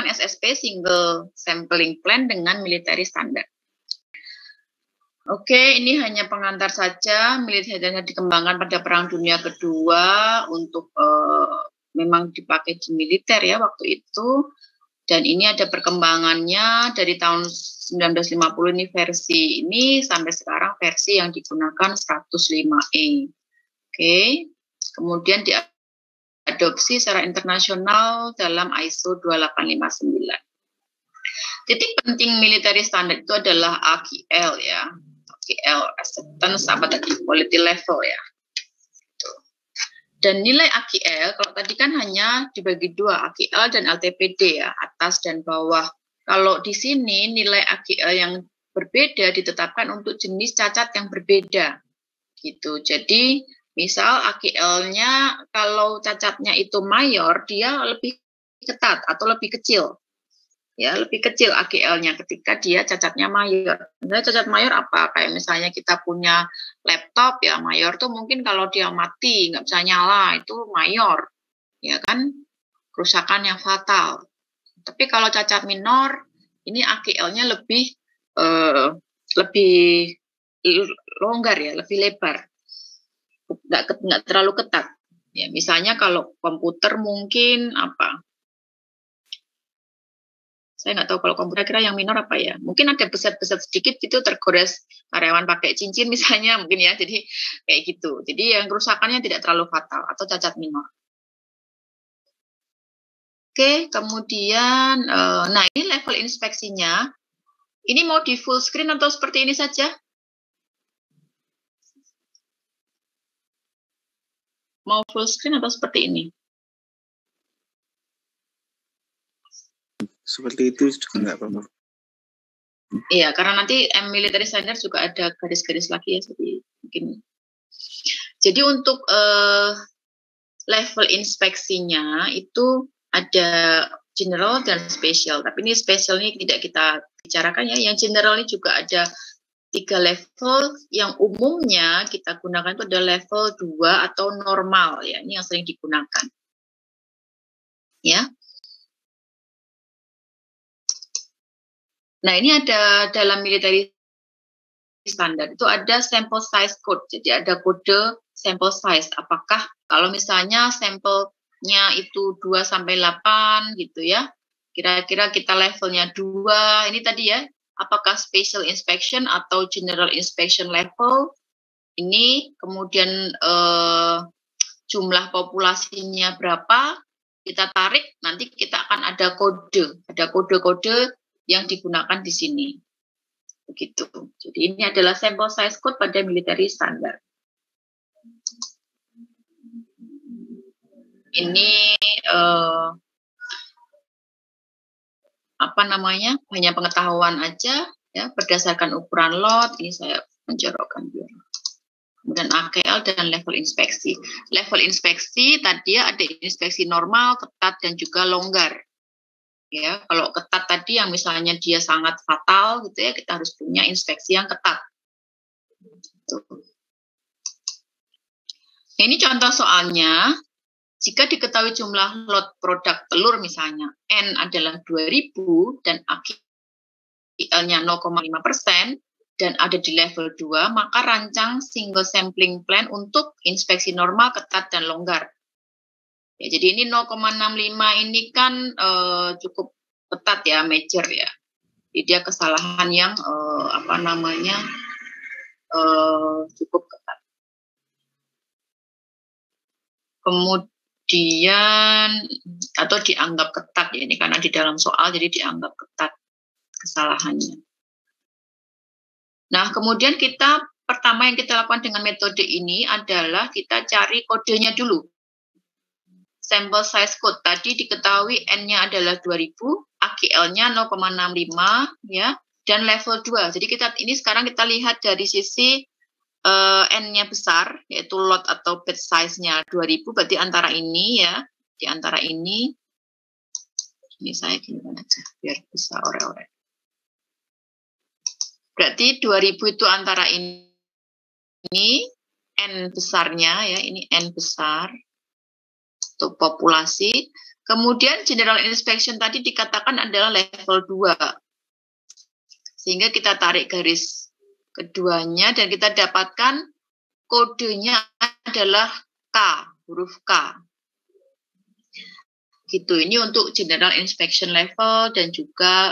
pengembangan SSP Single Sampling Plan dengan military standard. Oke, ini hanya pengantar saja. Military standard dikembangkan pada Perang Dunia Kedua untuk memang dipakai di militer ya waktu itu. Dan ini ada perkembangannya dari tahun 1950 ini versi ini sampai sekarang versi yang digunakan 105E. Oke, kemudian diadopsi secara internasional dalam ISO 2859. Titik penting military standard itu adalah AQL ya. AQL, acceptance apa tadi, quality level ya. Dan nilai AQL, kalau tadi kan hanya dibagi dua, AQL dan LTPD ya, atas dan bawah. Kalau di sini nilai AQL yang berbeda ditetapkan untuk jenis cacat yang berbeda. Gitu. Jadi misal AQL-nya kalau cacatnya itu mayor, dia lebih ketat atau lebih kecil. Ya, lebih kecil AQL-nya ketika dia cacatnya mayor. Misalnya cacat mayor apa? Kayak misalnya kita punya laptop ya, mayor tuh mungkin kalau dia mati, nggak bisa nyala, itu mayor. Ya kan? Kerusakan yang fatal. Tapi kalau cacat minor, ini AQL-nya lebih longgar ya, lebih lebar. Nggak terlalu ketat. Ya, misalnya kalau komputer mungkin apa? Saya nggak tahu kalau komputer kira yang minor apa ya. Mungkin ada beset-beset sedikit gitu tergores karyawan pakai cincin misalnya mungkin ya. Jadi kayak gitu. Jadi yang kerusakannya tidak terlalu fatal atau cacat minor. Oke, kemudian nah ini level inspeksinya. Ini mau di full screen atau seperti ini saja? Mau full screen atau seperti ini? Seperti itu juga nggak apa-apa. Iya, karena nanti military standard juga ada garis-garis lagi ya, jadi mungkin. Jadi untuk level inspeksinya itu ada general dan special. Tapi ini special ini tidak kita bicarakan ya. Yang general ini juga ada 3 level. Yang umumnya kita gunakan itu ada level 2 atau normal ya. Ini yang sering digunakan. Ya. Nah, ini ada dalam military standard itu ada sample size code. Jadi ada kode sample size. Apakah kalau misalnya sampelnya itu 2 sampai 8 gitu ya. Kira-kira kita levelnya 2. Ini tadi ya, apakah special inspection atau general inspection level? Ini kemudian jumlah populasinya berapa? Kita tarik, nanti kita akan ada kode. Ada kode-kode yang digunakan di sini. Begitu. Jadi ini adalah sample size code pada military standard. Ini apa namanya? Hanya pengetahuan aja ya berdasarkan ukuran lot. Ini saya menjorokkan biar. Kemudian AQL dan level inspeksi. Level inspeksi tadi ada inspeksi normal, ketat dan juga longgar. Ya, kalau ketat tadi yang misalnya dia sangat fatal gitu ya, kita harus punya inspeksi yang ketat. Gitu. Ini contoh soalnya, jika diketahui jumlah lot produk telur misalnya, N adalah 2000 dan AQL-nya 0,5% dan ada di level 2, maka rancang single sampling plan untuk inspeksi normal, ketat, dan longgar. Ya, jadi ini 0,65 ini kan cukup ketat ya, major ya. Jadi dia kesalahan yang apa namanya cukup ketat. Kemudian atau dianggap ketat ya, ini karena di dalam soal jadi dianggap ketat kesalahannya. Nah, kemudian pertama yang kita lakukan dengan metode ini adalah kita cari kodenya dulu. Sample size code tadi diketahui N-nya adalah 2000, AQL-nya 0,65 ya, dan level 2. Jadi ini sekarang kita lihat dari sisi N-nya besar, yaitu lot atau batch size-nya 2000, berarti antara ini ya, di antara ini saya gimana aja, biar bisa ore-ore. Berarti 2000 itu antara ini N besarnya ya, ini N besar untuk populasi, Kemudian general inspection tadi dikatakan adalah level 2. Sehingga kita tarik garis keduanya dan kita dapatkan kodenya adalah K, huruf K. Gitu, ini untuk general inspection level dan juga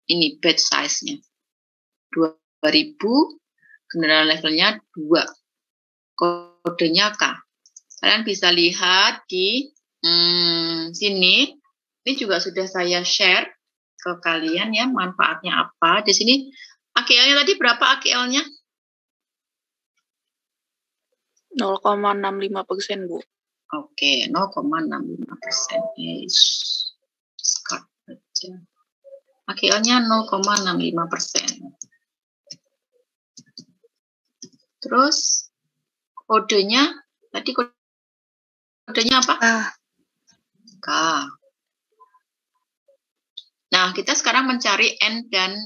ini batch size-nya. 2000, general levelnya 2. Kodenya K. Kalian bisa lihat di sini. Ini juga sudah saya share ke kalian ya, manfaatnya apa. Di sini AKL-nya tadi berapa AKL-nya? 0,65%, Bu. Oke, 0,65%. Skat aja. AKL-nya 0,65%. Terus kodenya tadi kodenya apa? K. Nah, kita sekarang mencari N dan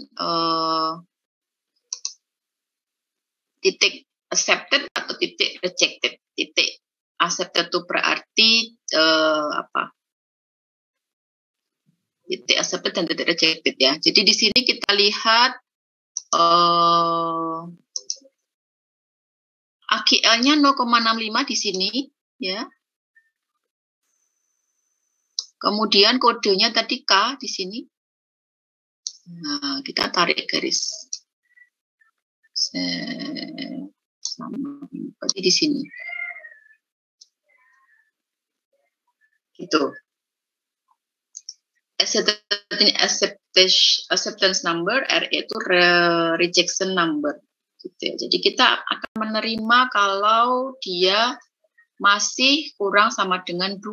titik accepted atau titik rejected. Titik accepted itu berarti apa? Titik accepted dan titik rejected ya. Jadi di sini kita lihat AKL-nya 0,65 di sini ya. Kemudian kodenya tadi K di sini. Nah, kita tarik garis. Seperti di sini. Gitu. Acceptance number, R itu rejection number. Gitu ya. Jadi kita akan menerima kalau dia masih kurang sama dengan 2.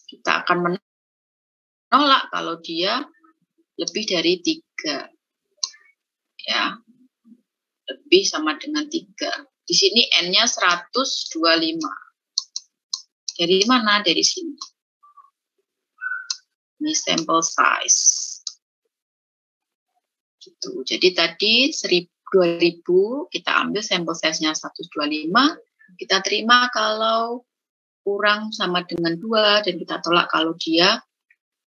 Kita akan menolak kalau dia lebih dari 3. Ya. Lebih sama dengan 3. Di sini N-nya 125. Dari mana? Dari sini. Ini sample size. Gitu. Jadi tadi 2000 kita ambil sample size-nya 125. Kita terima kalau kurang sama dengan 2 dan kita tolak kalau dia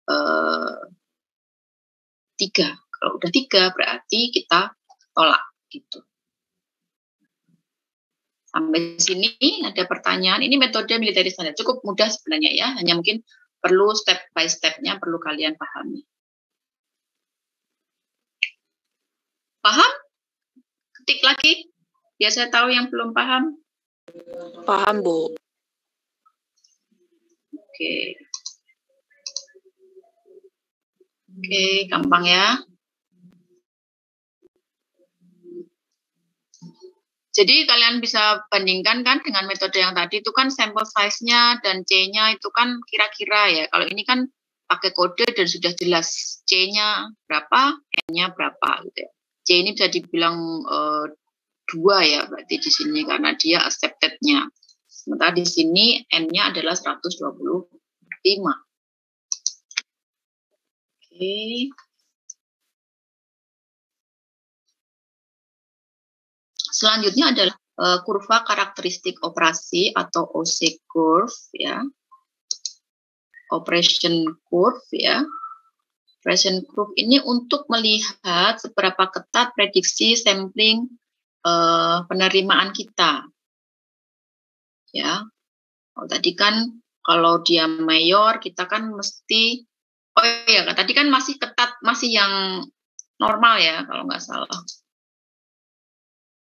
3. Kalau udah 3 berarti kita tolak gitu. Sampai sini ada pertanyaan. Ini metode military standard cukup mudah sebenarnya ya, hanya mungkin perlu step by step-nya perlu kalian pahami. Paham? Ketik lagi. Biar saya tahu yang belum paham. Paham, Bu. Oke. Oke, gampang ya. Jadi kalian bisa bandingkan kan dengan metode yang tadi itu kan sample size-nya dan C-nya itu kan kira-kira ya. Kalau ini kan pakai kode dan sudah jelas C-nya berapa, N-nya berapa gitu ya. C ini bisa dibilang 2 ya berarti di sini karena dia accepted-nya. Sementara di sini N-nya adalah 125. Oke. Selanjutnya adalah kurva karakteristik operasi atau OC curve ya. Operation curve ya. Operation curve ini untuk melihat seberapa ketat prediksi sampling penerimaan kita. Ya. Oh, tadi kan kalau dia mayor kita kan mesti tadi kan masih ketat, masih yang normal ya kalau nggak salah.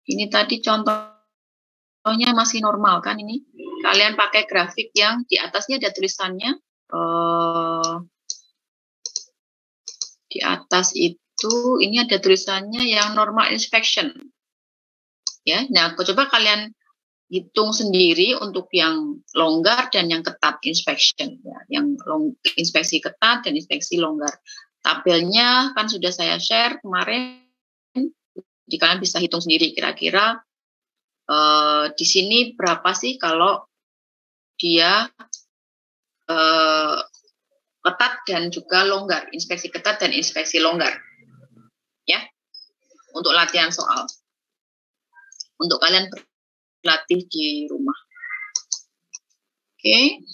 Ini tadi contohnya masih normal kan ini. Kalian pakai grafik yang di atasnya ada tulisannya. Di atas itu ini ada tulisannya yang normal inspection. Ya, nah coba kalian hitung sendiri untuk yang longgar dan yang ketat inspection. Ya, yang inspeksi ketat dan inspeksi longgar. Tabelnya kan sudah saya share kemarin. Jadi kalian bisa hitung sendiri kira-kira di sini berapa sih kalau dia ketat dan juga longgar, inspeksi ketat dan inspeksi longgar. Ya. Untuk latihan soal. Untuk kalian berlatih di rumah. Oke.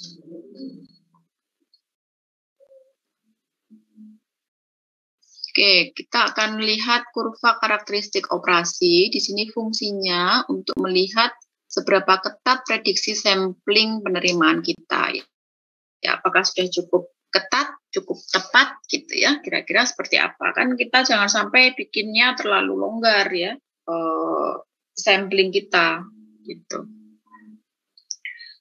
Oke, kita akan melihat kurva karakteristik operasi. Di sini fungsinya untuk melihat seberapa ketat prediksi sampling penerimaan kita. Ya, apakah sudah cukup ketat, cukup tepat gitu ya, kira-kira seperti apa. Kan kita jangan sampai bikinnya terlalu longgar ya, sampling kita gitu.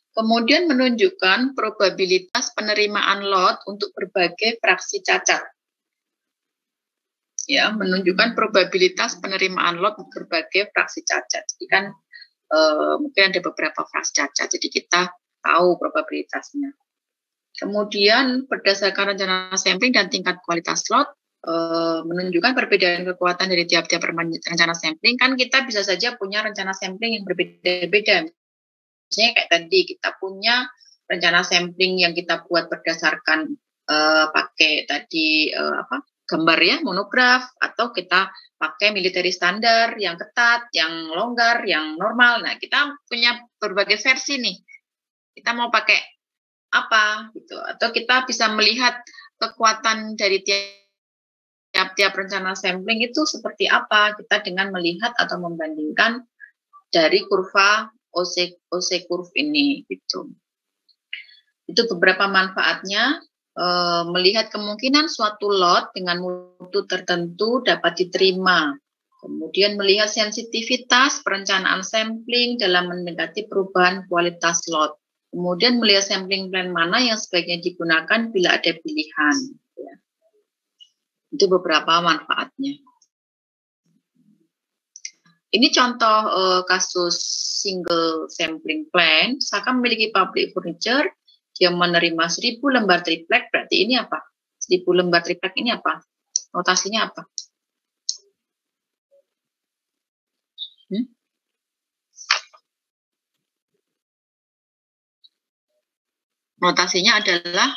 Kemudian menunjukkan probabilitas penerimaan lot untuk berbagai fraksi cacat. Ya, menunjukkan probabilitas penerimaan lot berbagai fraksi cacat. Jadi kan mungkin ada beberapa fraksi cacat, jadi kita tahu probabilitasnya. Kemudian berdasarkan rencana sampling dan tingkat kualitas lot, menunjukkan perbedaan kekuatan dari tiap-tiap rencana sampling. Kan kita bisa saja punya rencana sampling yang berbeda-beda. Misalnya kayak tadi kita punya rencana sampling yang kita buat berdasarkan pakai tadi gambar ya, monograf, atau kita pakai military standar yang ketat, yang longgar, yang normal. Nah, kita punya berbagai versi nih. Kita mau pakai apa gitu, atau kita bisa melihat kekuatan dari tiap-tiap rencana sampling itu seperti apa kita dengan melihat atau membandingkan dari kurva OC curve ini gitu. Itu beberapa manfaatnya. Melihat kemungkinan suatu lot dengan mutu tertentu dapat diterima. Kemudian melihat sensitivitas perencanaan sampling dalam mendekati perubahan kualitas lot. Kemudian melihat sampling plan mana yang sebaiknya digunakan bila ada pilihan. Ya. Itu beberapa manfaatnya. Ini contoh kasus single sampling plan. Misalkan memiliki pabrik furniture, dia menerima 1000 lembar triplek, berarti ini apa? 1000 lembar triplek ini apa? Notasinya apa? Notasinya adalah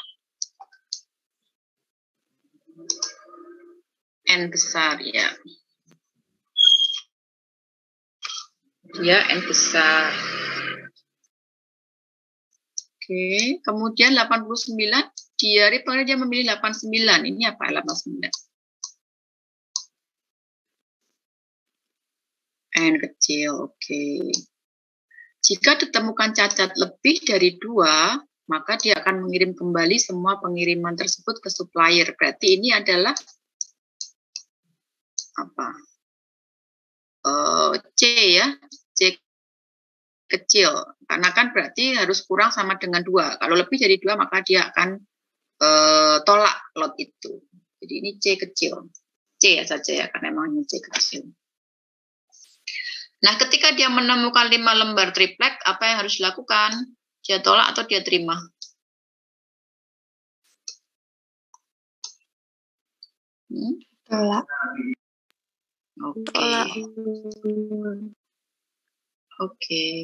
N besar ya. Dia N besar. Oke, kemudian 89, diari pengerja memilih 89. Ini apa 89? N kecil, oke. Jika ditemukan cacat lebih dari 2, maka dia akan mengirim kembali semua pengiriman tersebut ke supplier. Berarti ini adalah apa? C ya, C kecil. Karena kan berarti harus kurang sama dengan 2. Kalau lebih dari 2 maka dia akan tolak lot itu. Jadi ini C kecil. C ya saja ya, karena memang ini C kecil. Nah, ketika dia menemukan 5 lembar triplek, apa yang harus dilakukan? Dia tolak atau dia terima? Tolak. Oke. Oke.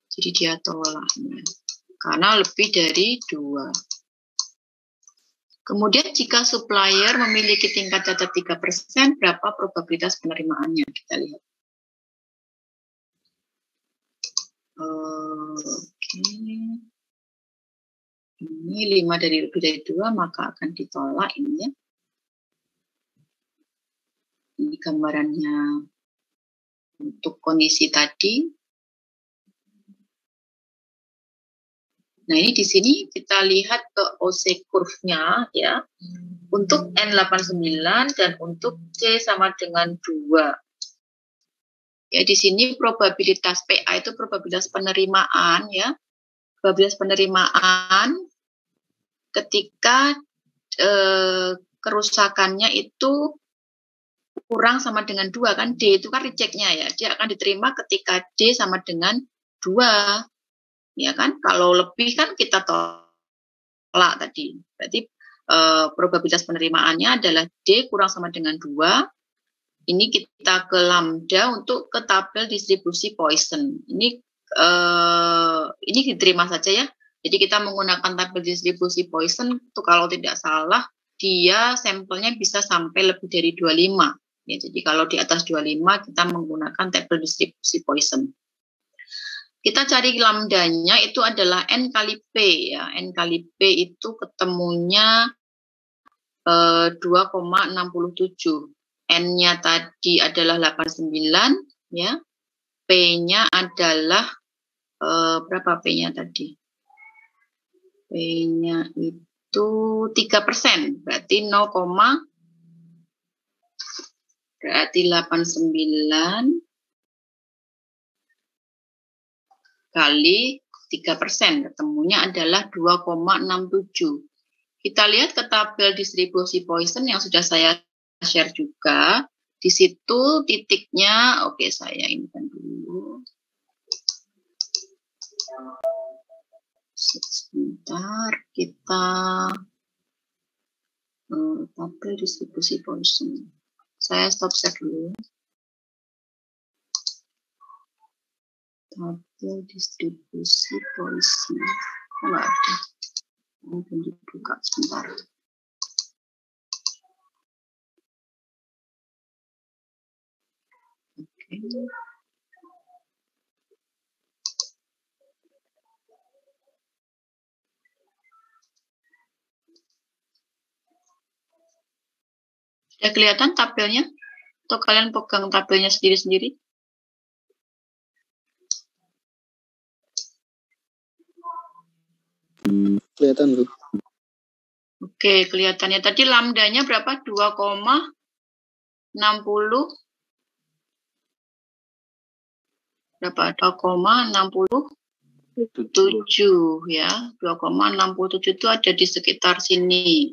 Jadi dia tolak. Karena lebih dari 2. Kemudian jika supplier memiliki tingkat cacat 3%, berapa probabilitas penerimaannya? Kita lihat. Oke. Ini 5 dari lebih dari 2, maka akan ditolak ini ya. Ini gambarannya untuk kondisi tadi. Nah, ini di sini kita lihat ke OC curve-nya ya. Untuk N89 dan untuk C sama dengan 2. Ya, di sini probabilitas PA itu probabilitas penerimaan ya. Probabilitas penerimaan ketika kerusakannya itu kurang sama dengan 2 kan, D itu kan reject-nya ya. Dia akan diterima ketika D sama dengan 2. Ya kan, kalau lebih kan kita tolak tadi. Berarti probabilitas penerimaannya adalah D kurang sama dengan 2. Ini kita ke lambda untuk ke tabel distribusi Poisson. Ini diterima saja ya. Jadi kita menggunakan tabel distribusi Poisson itu kalau tidak salah dia sampelnya bisa sampai lebih dari 25. Ya, jadi kalau di atas 25 kita menggunakan tabel distribusi Poisson. Kita cari lambdanya itu adalah N kali P ya. N kali P itu ketemunya 2,67. N-nya tadi adalah 89 ya. P-nya adalah berapa P-nya tadi? P-nya itu 3%, berarti 0, berarti 89 kali 3%, ketemunya adalah 2,67. Kita lihat ke tabel distribusi Poisson yang sudah saya share juga. Di situ titiknya, oke saya inikan dulu. Sebentar, kita tabel distribusi Poisson. Saya stop share dulu. Tabel distribusi Poisson. Enggak ada. Mungkin dibuka sebentar. Oke. Sudah kelihatan tabelnya? Atau kalian pegang tabelnya sendiri-sendiri? Kelihatan, Bu. Oke, kelihatannya tadi lambdanya berapa? 2,60 berapa? 2,67 ya. 2,67 itu ada di sekitar sini.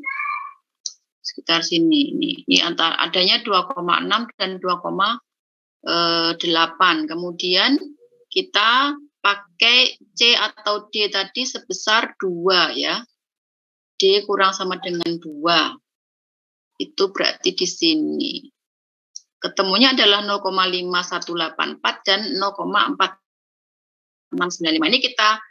Sekitar sini. Ini antara adanya 2,6 dan 2,8. Kemudian kita pakai C atau D tadi sebesar 2 ya. D kurang sama dengan 2. Itu berarti di sini. Ketemunya adalah 0,5184 dan 0,4695. Ini kita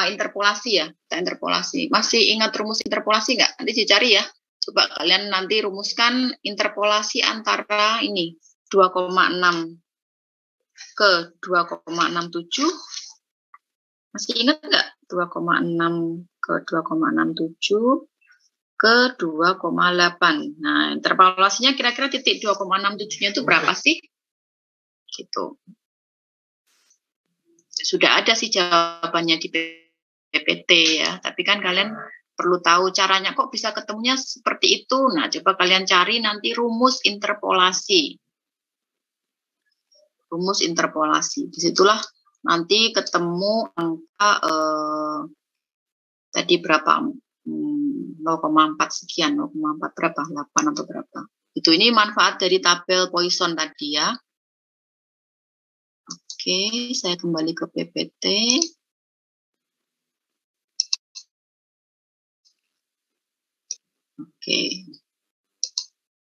interpolasi ya. Kita interpolasi. Masih ingat rumus interpolasi nggak? Nanti dicari ya. Coba kalian nanti rumuskan interpolasi antara ini 2,6 ke 2,67. Masih ingat nggak? 2,6 ke 2,67 ke 2,8. Nah, interpolasinya kira-kira titik 2,67-nya itu berapa sih? Gitu. Sudah ada sih jawabannya di PPT ya, tapi kan kalian perlu tahu caranya kok bisa ketemunya seperti itu. Nah, coba kalian cari nanti rumus interpolasi. Rumus interpolasi. Disitulah nanti ketemu angka tadi berapa? 0,4 sekian, 0,4 berapa? 8 atau berapa? Itu ini manfaat dari tabel Poisson tadi ya. Oke, saya kembali ke PPT. Oke.